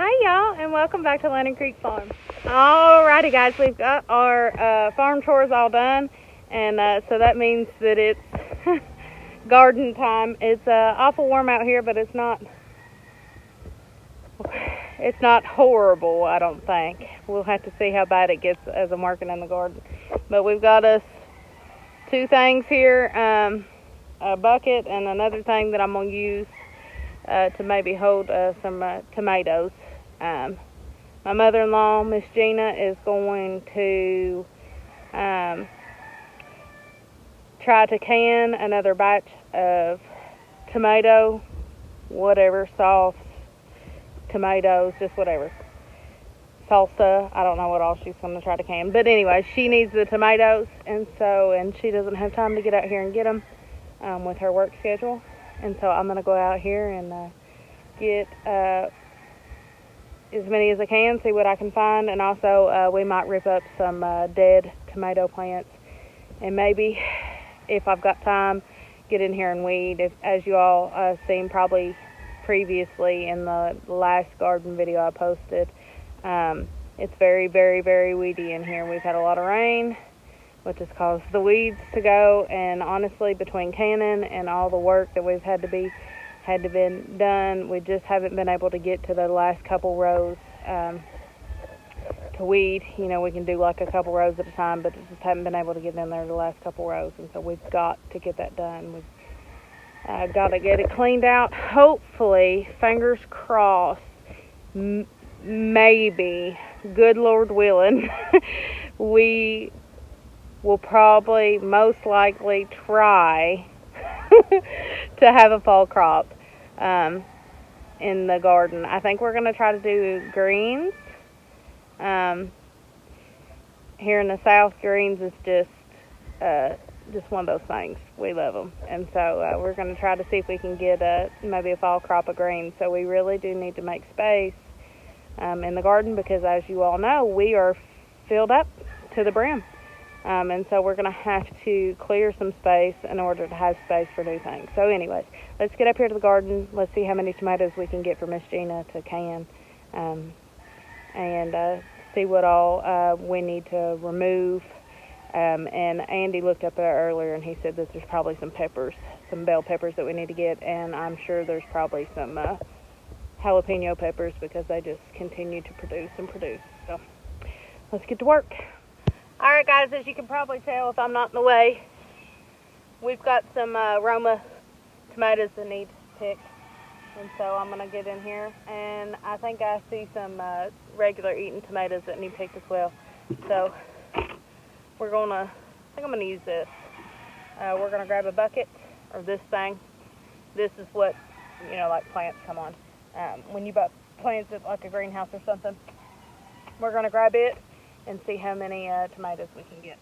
Hi y'all, and welcome back to Lennon Creek Farm. Alrighty guys, we've got our farm chores all done, and so that means that it's garden time. It's awful warm out here, but it's not horrible, I don't think. We'll have to see how bad it gets as I'm working in the garden. But we've got us two things here, a bucket and another thing that I'm going to use to maybe hold some tomatoes. My mother-in-law, Miss Gina, is going to try to can another batch of tomato, whatever, sauce, tomatoes, just whatever. Salsa, I don't know what all she's going to try to can. But anyway, she needs the tomatoes, and she doesn't have time to get out here and get them with her work schedule. And so I'm going to go out here and get as many as I can, see what I can find. And also, we might rip up some dead tomato plants. And maybe, if I've got time, get in here and weed. As you all seen probably previously in the last garden video I posted, it's very, very, very weedy in here. We've had a lot of rain, which has caused the weeds to go, and honestly, between canning and all the work that we've had been done, we just haven't been able to get to the last couple rows to weed. You know, we can do like a couple rows at a time, but just haven't been able to get in there the last couple rows, and so we've got to get that done. We've got to get it cleaned out. Hopefully, fingers crossed, maybe, good Lord willing, we will probably most likely try to have a fall crop in the garden. I think we're going to try to do greens. Here in the South, greens is just one of those things. We love them. And so we're going to try to see if we can get maybe a fall crop of greens. So we really do need to make space in the garden because, as you all know, we are filled up to the brim. And so we're going to have to clear some space in order to have space for new things. So anyways, let's get up here to the garden. Let's see how many tomatoes we can get for Miss Gina to can, and see what all we need to remove. And Andy looked up there earlier, and he said that there's probably some peppers, some bell peppers that we need to get, and I'm sure there's probably some jalapeno peppers because they just continue to produce and produce. So let's get to work. Alright guys, as you can probably tell if I'm not in the way, we've got some Roma tomatoes that need picked. And so I'm going to get in here, and I think I see some regular eating tomatoes that need picked as well. So we're going to, I think I'm going to use this. We're going to grab a bucket, or this thing. This is what, like plants come on. When you buy plants at like a greenhouse or something, we're going to grab it and see how many tomatoes we can get.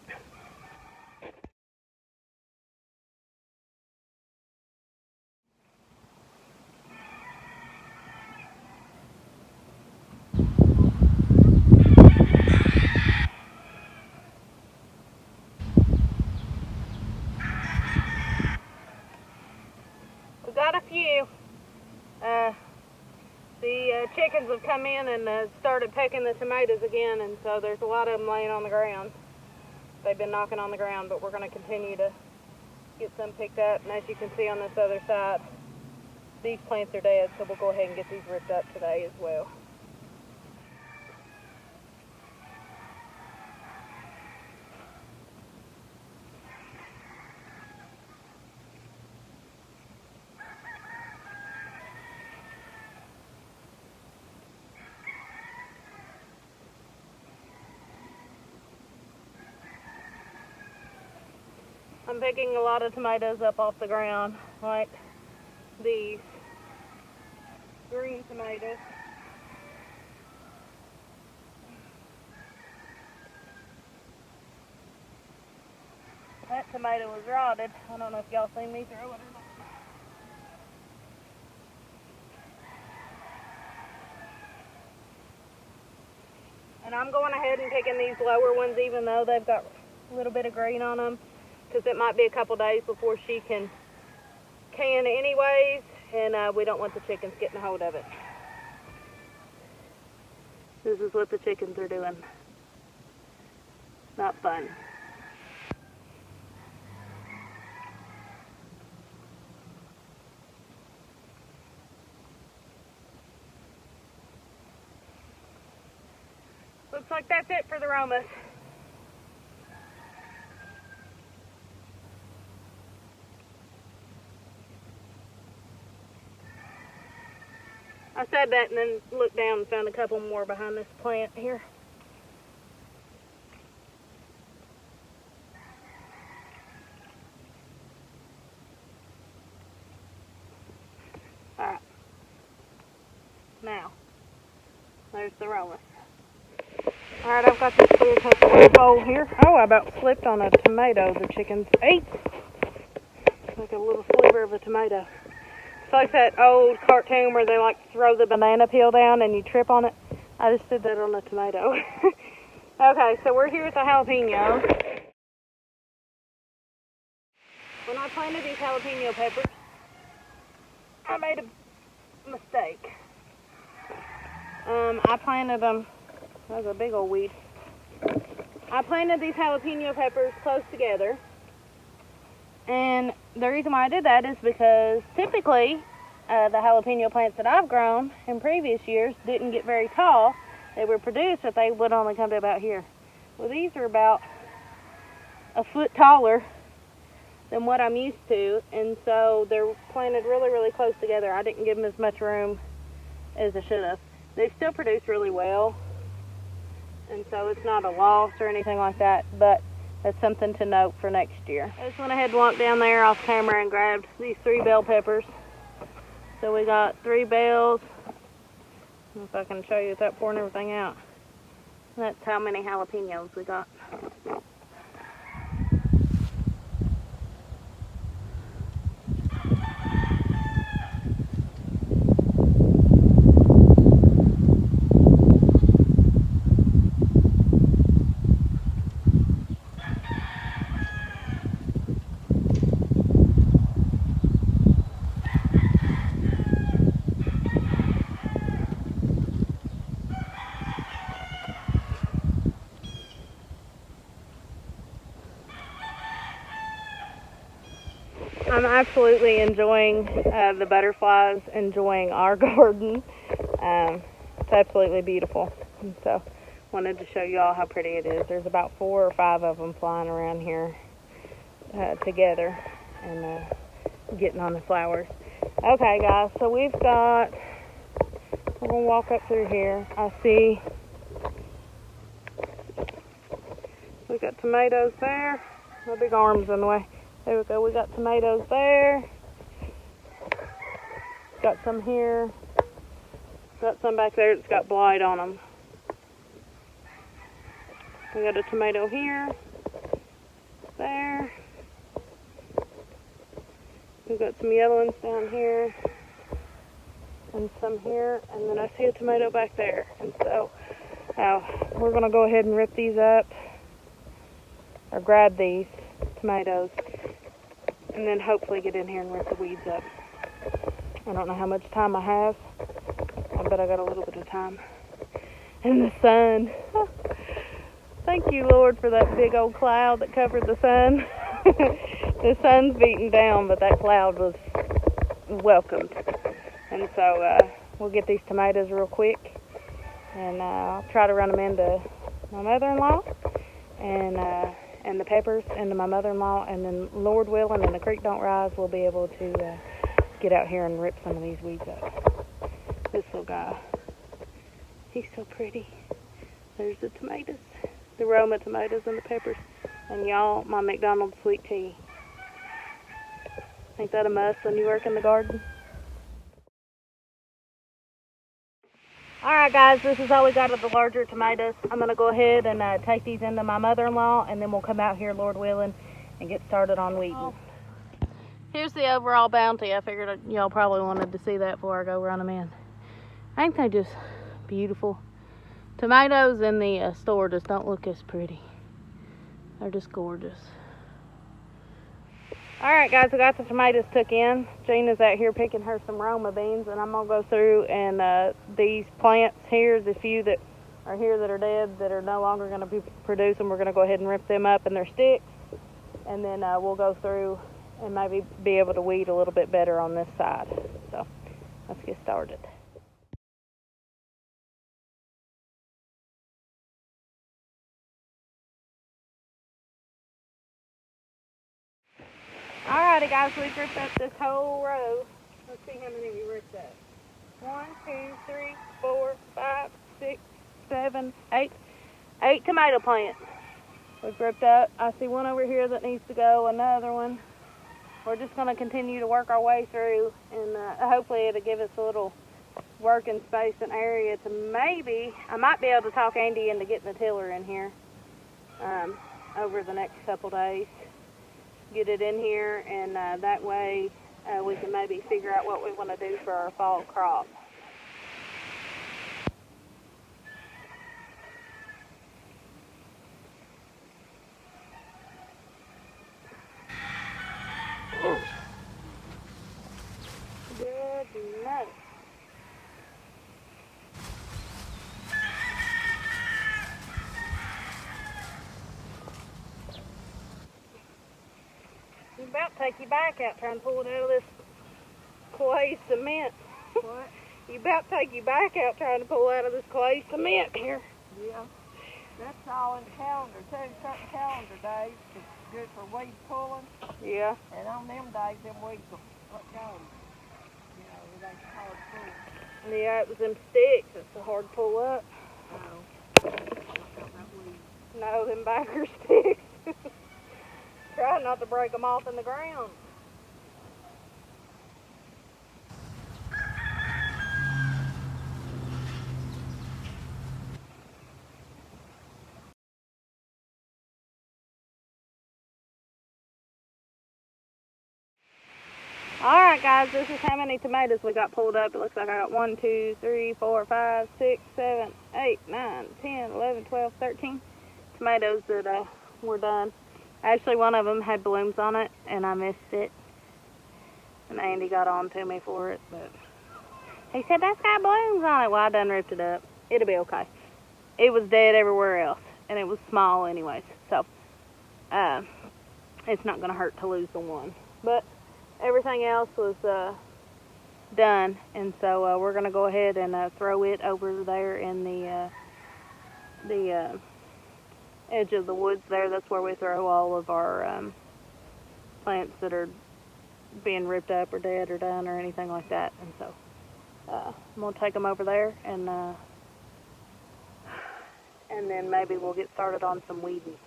We got a few. The chickens have come in and started pecking the tomatoes again, and so there's a lot of them laying on the ground. They've been knocking on the ground, but we're going to continue to get some picked up. And as you can see on this other side, these plants are dead, so we'll go ahead and get these ripped up today as well. I'm picking a lot of tomatoes up off the ground, like these green tomatoes. That tomato was rotted. I don't know if y'all seen me throw it or not. And I'm going ahead and picking these lower ones even though they've got a little bit of green on them, because it might be a couple days before she can anyways, and we don't want the chickens getting a hold of it. This is what the chickens are doing. Not fun. Looks like that's it for the Romas. I said that and then looked down and found a couple more behind this plant here. Alright. Now, there's the Romas. Alright, I've got this clear cut bowl here. Oh, I about slipped on a tomato the chickens ate. Like a little sliver of a tomato. It's like that old cartoon where they like throw the banana peel down and you trip on it. I just did that on a tomato. Okay, so we're here at the jalapenos. When I planted these jalapeno peppers, I made a mistake. I planted them, that was a big old weed. I planted these jalapeno peppers close together. And the reason why I did that is because typically the jalapeno plants that I've grown in previous years didn't get very tall. They were produced, but they would only come to about here. Well, these are about a foot taller than what I'm used to, and so they're planted really, really close together. I didn't give them as much room as I should have. They still produce really well, and so it's not a loss or anything like that, but that's something to note for next year. I just went ahead and walked down there off camera and grabbed these 3 bell peppers. So we got 3 bells. If I can show you without pouring everything out. That's how many jalapenos we got. I'm absolutely enjoying the butterflies, enjoying our garden. It's absolutely beautiful. And so wanted to show you all how pretty it is. There's about 4 or 5 of them flying around here together and getting on the flowers. Okay guys, so we're going to walk up through here. I see we got tomatoes there. My big arm's in the way. There we go, we got tomatoes there. Got some here. Got some back there that's got blight on them. We got a tomato here. There. We've got some yellow ones down here. And some here. And then I see a tomato back there. And so, we're going to go ahead and rip these up. Or grab these tomatoes. And then hopefully get in here and rip the weeds up. I don't know how much time I have. I bet I got a little bit of time. And the sun. Thank you, Lord, for that big old cloud that covered the sun. The sun's beating down, but that cloud was welcomed. And so we'll get these tomatoes real quick. And I'll try to run them into my mother-in-law. And the peppers into my mother-in-law, and then Lord willing and the creek don't rise, we'll be able to get out here and rip some of these weeds up. This little guy, he's so pretty. There's the tomatoes, the Roma tomatoes and the peppers, and y'all, my McDonald's sweet tea. Ain't that a must when you work in the garden? Alright guys, this is all we got of the larger tomatoes. I'm going to go ahead and take these into my mother-in-law, and then we'll come out here, Lord willing, and get started on weeding. Oh. Here's the overall bounty. I figured y'all probably wanted to see that before I go run them in. Ain't they just beautiful? Tomatoes in the store just don't look as pretty. They're just gorgeous. Alright guys, I got the tomatoes took in. Gina's out here picking her some Roma beans, and I'm going to go through and these plants here, the few that are here that are dead, that are no longer going to be producing. We're going to go ahead and rip them up in their sticks, and then we'll go through and maybe be able to weed a little bit better on this side. So let's get started. Alrighty guys, we've ripped up this whole row. Let's see how many we ripped up. 1, 2, 3, 4, 5, 6, 7, 8. 8 tomato plants we've ripped up. I see one over here that needs to go, another one. We're just going to continue to work our way through, and hopefully it'll give us a little working space and area to maybe, I might be able to talk Andy into getting the tiller in here over the next couple days. Get it in here, and that way we can maybe figure out what we want to do for our fall crop. Goodness. You about to take your back out trying to pull it out of this clay cement. What? You about to take your back out trying to pull out of this clay cement here. Yeah. That's all in the calendar too. Certain calendar days it's good for weed pulling. Yeah. And on them days them weeds will let go. You know, it ain't hard to pull. Yeah, it was them sticks. It's so hard to pull up. No. No, them biker sticks. Try not to break them off in the ground. Alright guys, this is how many tomatoes we got pulled up. It looks like I got 1, 2, 3, 4, 5, 6, 7, 8, 9, 10, 11, 12, 13 tomatoes that were done. Actually, one of them had blooms on it, and I missed it. And Andy got on to me for it, but he said, that's got blooms on it. Well, I done ripped it up. It'll be okay. It was dead everywhere else, and it was small anyways. So, it's not going to hurt to lose the one. But everything else was done, and so we're going to go ahead and throw it over there in the edge of the woods there. That's where we throw all of our plants that are being ripped up or dead or done or anything like that. And so I'm going to take them over there, and then maybe we'll get started on some weeding.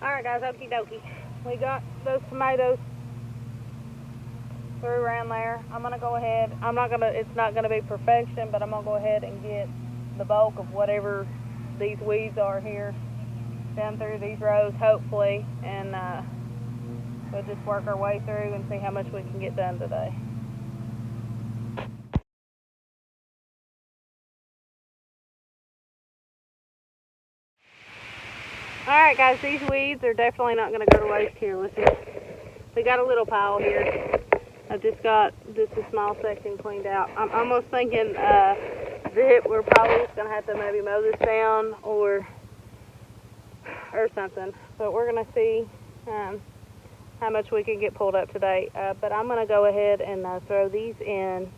Alright guys, okie dokie. We got those tomatoes through around there. I'm going to go ahead, it's not going to be perfection, but I'm going to go ahead and get the bulk of whatever these weeds are here down through these rows, hopefully, and we'll just work our way through and see how much we can get done today. Alright guys, these weeds are definitely not going to go to waste here. Let's see. We got a little pile here. I just got just a small section cleaned out. I'm almost thinking that we're probably just going to have to maybe mow this down or something. But we're going to see how much we can get pulled up today. But I'm going to go ahead and throw these in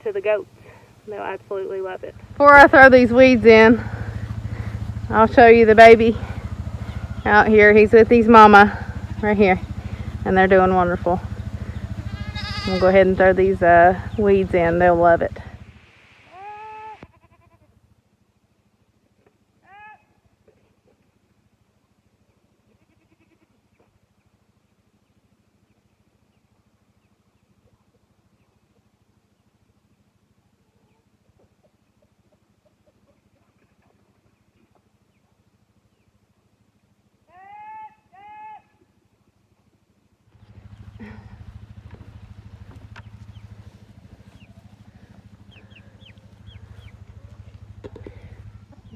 to the goats. They'll absolutely love it. Before I throw these weeds in, I'll show you the baby out here. He's with his mama right here, and they're doing wonderful. We'll go ahead and throw these weeds in. They'll love it.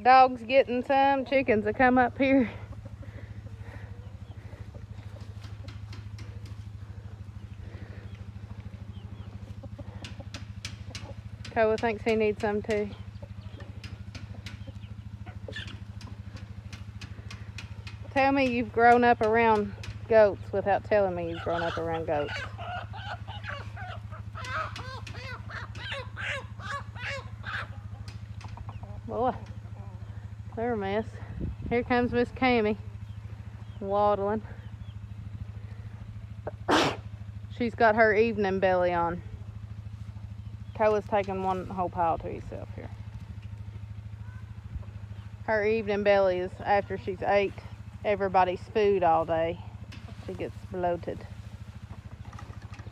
Dogs getting some, chickens that come up here. Koa thinks he needs some too. Tell me you've grown up around goats without telling me you've grown up around goats. Boy, they're a mess. Here comes Miss Cammy, waddling. She's got her evening belly on. Koa's taking one whole pile to himself here. Her evening belly is after she's ate everybody's food all day. She gets bloated.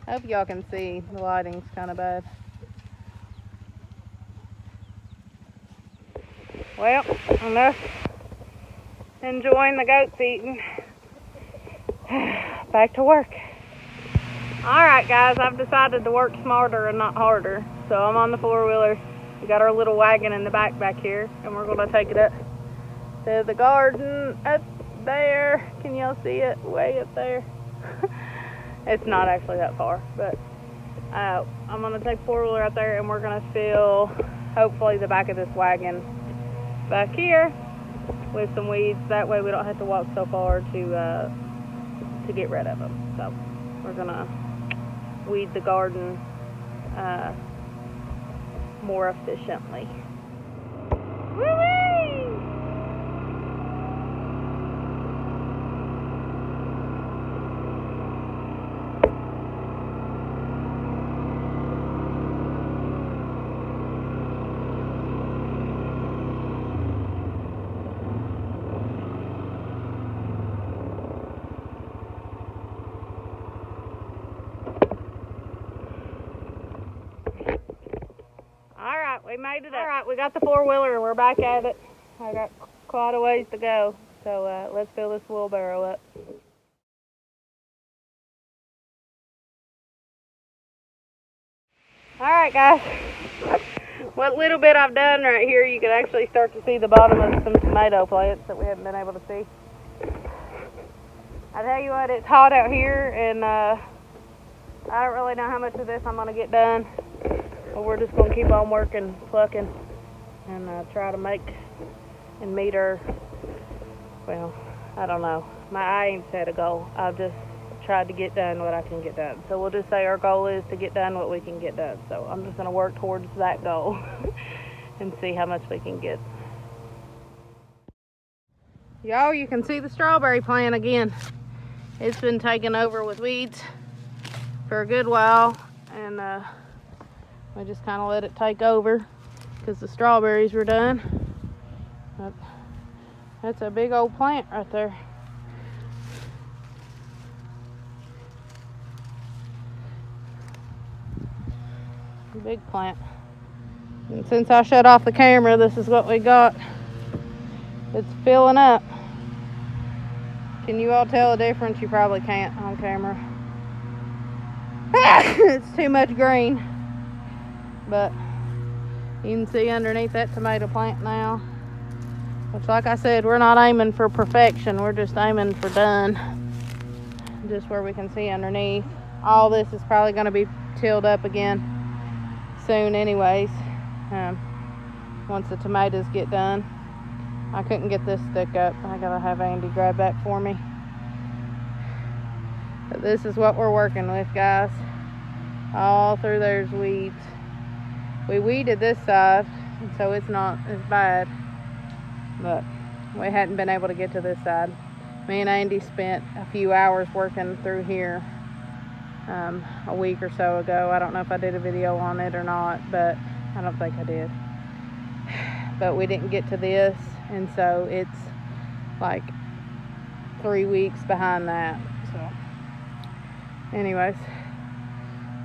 Hope y'all can see, the lighting's kind of bad. Well, enough enjoying the goats eating. Back to work. Alright guys, I've decided to work smarter and not harder. So I'm on the four-wheeler. We got our little wagon in the back here, and we're going to take it up to the garden up there. Can y'all see it? Way up there. It's not actually that far, but I'm going to take four-wheeler out there, and we're going to fill, hopefully, the back of this wagon back here with some weeds. That way we don't have to walk so far to get rid of them. So we're going to weed the garden more efficiently. Woo-wee! We made it up. Alright, we got the four-wheeler. We're back at it. I got quite a ways to go. So let's fill this wheelbarrow up. Alright guys. What little bit I've done right here, you can actually start to see the bottom of some tomato plants that we haven't been able to see. I tell you what, it's hot out here, and I don't really know how much of this I'm going to get done. But we're just going to keep on working, plucking, and try to make and meet our, well, I don't know. I ain't set a goal. I've just tried to get done what I can get done. So we'll just say our goal is to get done what we can get done. So I'm just going to work towards that goal and see how much we can get. Y'all, you can see the strawberry plant again. It's been taken over with weeds for a good while, and we just kind of let it take over because the strawberries were done. But that's a big old plant right there. A big plant. And since I shut off the camera, this is what we got. It's filling up. Can you all tell a difference? You probably can't on camera. It's too much green. But you can see underneath that tomato plant now. Which, like I said, we're not aiming for perfection. We're just aiming for done. Just where we can see underneath. All this is probably going to be tilled up again soon anyways. Once the tomatoes get done. I couldn't get this stick up. I gotta have Andy grab that for me. But this is what we're working with, guys. All through there's weeds. We weeded this side, so it's not as bad. But we hadn't been able to get to this side. Me and Andy spent a few hours working through here a week or so ago. I don't know if I did a video on it or not, but I don't think I did. But we didn't get to this, and so it's like 3 weeks behind that. So anyways,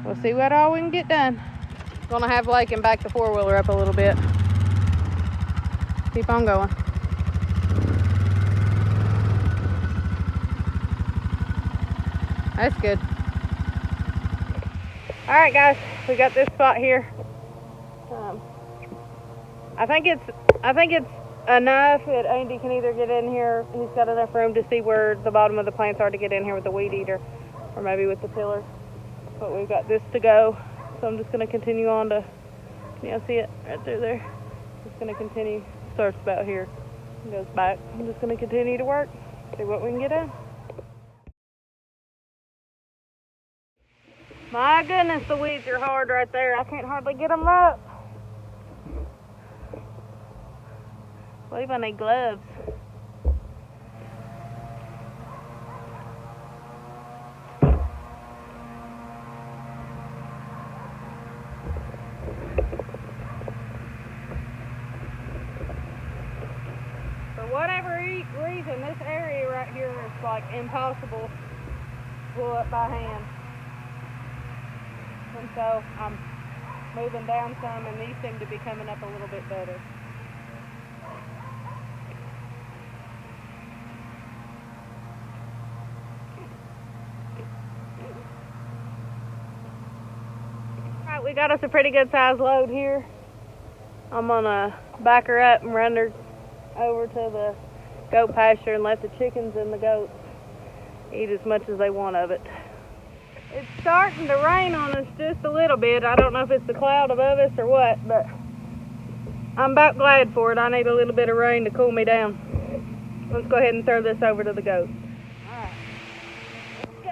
we'll see what all we can get done. Gonna have Lakin back the four-wheeler up a little bit. Keep on going. That's good. All right, guys, we got this spot here. I think it's enough that Andy can either get in here. He's got enough room to see where the bottom of the plants are to get in here with the weed eater, or maybe with the tiller. But we've got this to go, so I'm just going to continue on to Yeah, see it right through there. It's gonna continue. Starts about here, and goes back. I'm just gonna continue to work, see what we can get done. My goodness, the weeds are hard right there. I can't hardly get them up. I believe I need gloves. For whatever reason, this area right here is like impossible to pull up by hand. And so I'm moving down some, and these seem to be coming up a little bit better. Alright, we got us a pretty good sized load here. I'm gonna back her up and run her over to the goat pasture and let the chickens and the goats eat as much as they want of it. It's starting to rain on us just a little bit. I don't know if it's the cloud above us or what, but I'm about glad for it. I need a little bit of rain to cool me down. Let's go ahead and throw this over to the goats. Alright, let's go.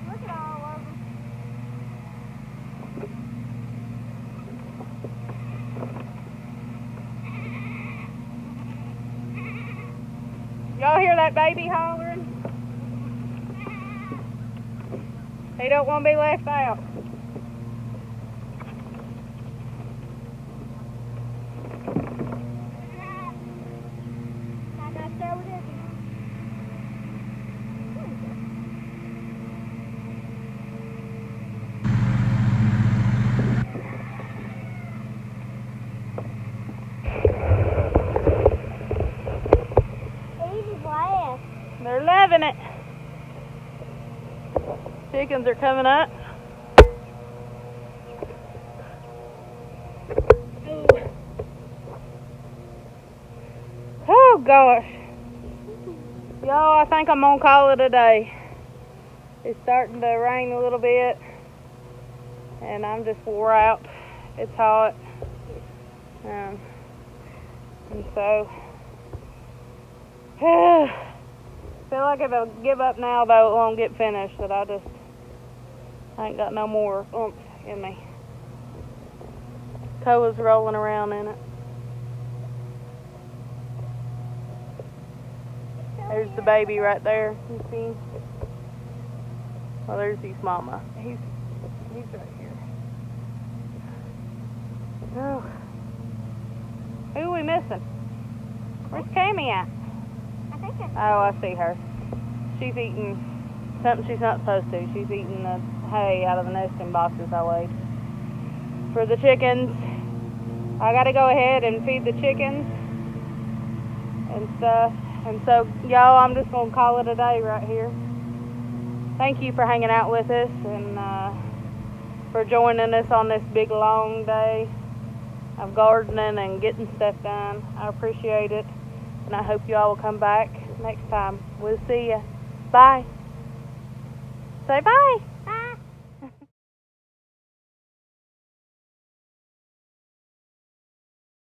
Look at all of them. Y'all hear that baby hollering? He don't want to be left out. They're loving it. Chickens are coming up. Oh gosh. Y'all, I think I'm gonna call it a day. It's starting to rain a little bit, and I'm just wore out. It's hot. And so feel like if I give up now, though, it won't get finished. But I ain't got no more oomph in me. Koa's rolling around in it. There's the baby right there. You see? Well, there's his mama. He's right here. Oh. Who are we missing? Where's Cammy at? Oh, I see her. She's eating something she's not supposed to. She's eating the hay out of the nesting boxes I laid for the chickens. I gotta go ahead and feed the chickens and stuff. And so, y'all, I'm just gonna call it a day right here. Thank you for hanging out with us and for joining us on this big long day of gardening and getting stuff done. I appreciate it. And I hope you all will come back next time. We'll see ya. Bye. Say bye.